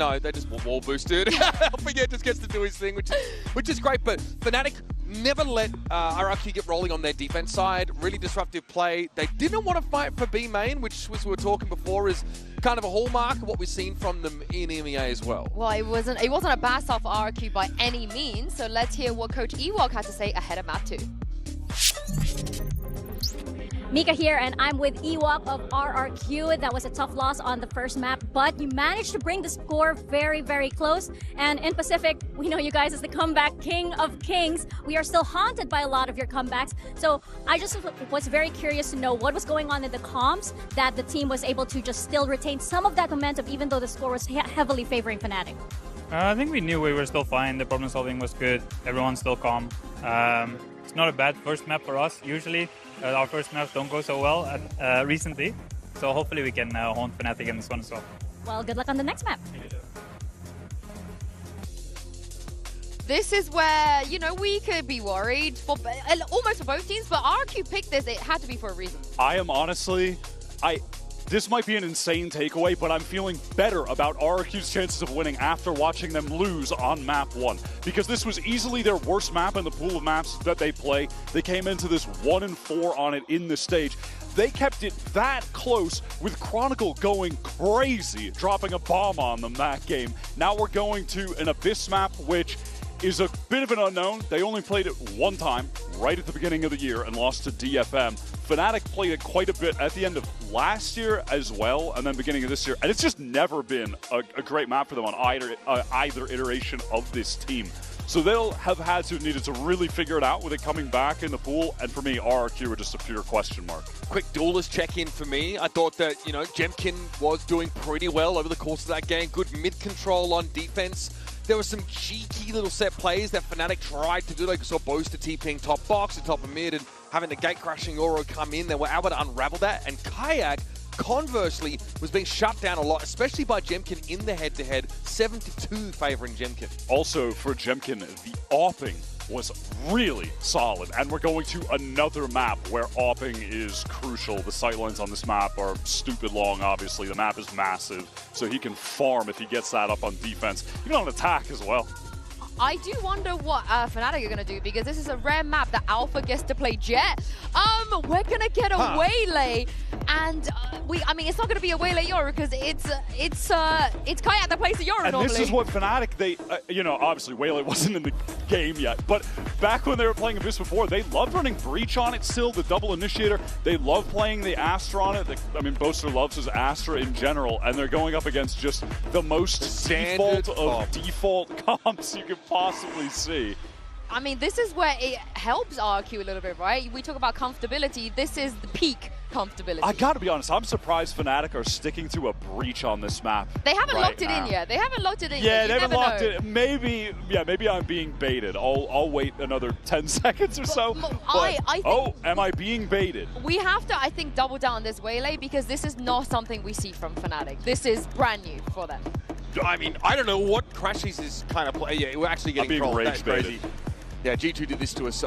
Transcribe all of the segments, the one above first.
no, they just wall boosted. Alpha just gets to do his thing, which is great. But Fnatic never let RRQ get rolling on their defense side. Really disruptive play. They didn't want to fight for B main, which was we were talking before is kind of a hallmark of what we've seen from them in EMEA as well. Well, it wasn't a bad start for RRQ by any means. So let's hear what Coach Ewok had to say ahead of map 2. Mika here, and I'm with Ewok of RRQ. That was a tough loss on the first map, but you managed to bring the score very, very close. And in Pacific, we know you guys as the comeback king of kings. We are still haunted by a lot of your comebacks. So I just was very curious to know what was going on in the comms that the team was able to just still retain some of that momentum, even though the score was heavily favoring Fnatic. I think we knew we were still fine. The problem solving was good. Everyone's still calm. It's not a bad first map for us. Usually, our first maps don't go so well recently. So hopefully we can haunt Fnatic in this one as well. Well, good luck on the next map. This is where, you know, we could be worried for almost for both teams, but RRQ picked this. It had to be for a reason. I am honestly, this might be an insane takeaway, but I'm feeling better about RRQ's chances of winning after watching them lose on map 1. Because this was easily their worst map in the pool of maps that they play. They came into this 1-4 on it in this stage. They kept it that close with Chronicle going crazy, dropping a bomb on them that game. Now we're going to an Abyss map, which is a bit of an unknown. They only played it one time, right at the beginning of the year, and lost to DFM. Fnatic played it quite a bit at the end of last year as well, and then beginning of this year. And it's just never been a great map for them on either iteration of this team. So they'll have had to needed to really figure it out with it coming back in the pool. And for me, RRQ are just a pure question mark. Quick duelist check-in for me. I thought that, you know, Jemkin was doing pretty well over the course of that game. Good mid-control on defense. There were some cheeky little set plays that Fnatic tried to do. Like you saw Boaster TPing top box and top of mid and having the gate crashing Oro come in. They were able to unravel that. And Kayak, conversely, was being shut down a lot, especially by Jemkin in the head-to-head. 7-2 favoring Jemkin. Also for Jemkin, the AWPing was really solid, and we're going to another map where AWPing is crucial. The sightlines on this map are stupid long, obviously. The map is massive, so he can farm if he gets that up on defense, even on attack as well. I do wonder what Fnatic are going to do, because this is a rare map that Alpha gets to play Jet. We're going to get a Waylay, and I mean, it's not going to be a Waylay Yoru, because it's Kayak that plays the Yoru normally. And this is what Fnatic, you know, obviously Waylay wasn't in the game yet, but back when they were playing Abyss before, they loved running Breach on it still, the double initiator. They love playing the Astra on it. I mean, Boaster loves his Astra in general, and they're going up against just the most default of default comps you can possibly see. I mean, this is where it helps RRQ a little bit, right? We talk about comfortability. This is the peak comfortability. I gotta be honest, I'm surprised Fnatic are sticking to a Breach on this map. They haven't locked it in yet. They haven't locked it in yet. Yeah, they haven't locked it. Maybe I'm being baited. I'll wait another 10 seconds or so. I think am I being baited? We have to, I think, double down on this Waylay, because this is not something we see from Fnatic. This is brand new for them. I mean, I don't know what Crashies is kind of play. Yeah, we're actually getting trolled. That's crazy. Yeah, G2 did this to us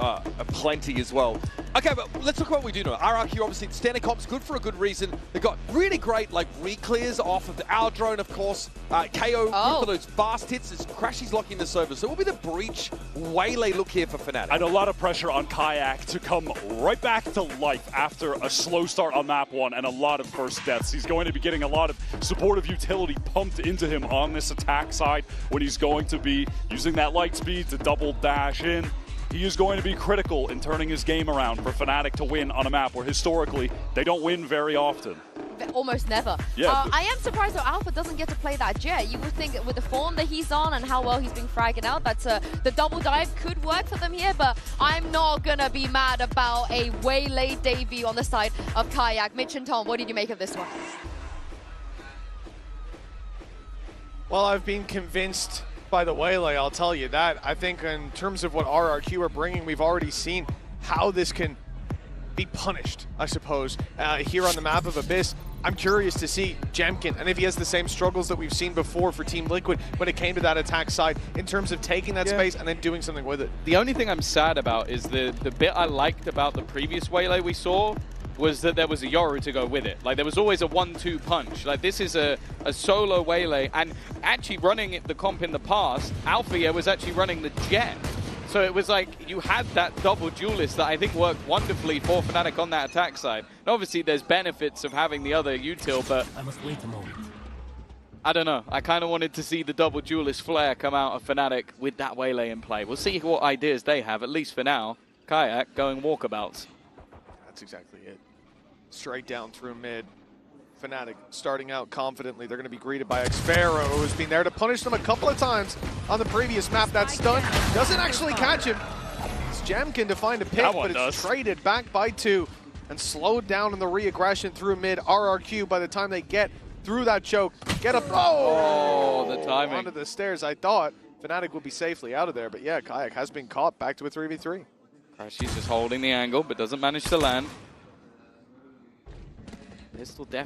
plenty as well. Okay, but let's look at what we do know. RRQ, obviously, standard comp's good for a good reason. They've got really great, like, re-clears off of our drone, of course. KO, good for those fast hits as Crashies locking the server. So it will be the Breach Waylay look here for Fnatic. And a lot of pressure on Kayak to come right back to life after a slow start on map 1 and a lot of first deaths. He's going to be getting a lot of supportive utility pumped into him on this attack side when he's going to be using that light speed to double dash in. He is going to be critical in turning his game around for Fnatic to win on a map where historically they don't win very often. Almost never. Yeah, I am surprised that Alpha doesn't get to play that Jet. You would think with the form that he's on and how well he's been fragging out, that the double dive could work for them here, but I'm not going to be mad about a Waylay debut on the side of Kayak. Mitch and Tom, what did you make of this one? Well, I've been convinced by the Waylay, I'll tell you that. I think in terms of what RRQ are bringing, we've already seen how this can be punished, I suppose, here on the map of Abyss. I'm curious to see Jemkin, and if he has the same struggles that we've seen before for Team Liquid when it came to that attack side, in terms of taking that space and then doing something with it. The only thing I'm sad about is the bit I liked about the previous Waylay we saw was that there was a Yoru to go with it. Like, there was always a 1-2 punch. Like, this is a solo Waylay, and actually running the comp in the past, Althea was actually running the Jet. So it was like you had that double duelist that I think worked wonderfully for Fnatic on that attack side. And obviously there's benefits of having the other util, but I must wait a moment. I don't know. I kind of wanted to see the double duelist flare come out of Fnatic with that Waylay in play. We'll see what ideas they have, at least for now. Kayak going walkabouts. That's exactly it. Straight down through mid. Fnatic starting out confidently. They're going to be greeted by Xfero, who's been there to punish them a couple of times on the previous map. That stun doesn't actually catch him. It's Jamkin to find a pick, but it's traded back by 2 and slowed down in the re-aggression through mid. RRQ, by the time they get through that choke, get a the timing onto the stairs. I thought Fnatic would be safely out of there, but yeah, Kayak has been caught back to a 3v3. She's just holding the angle, but doesn't manage to land. Pistol definitely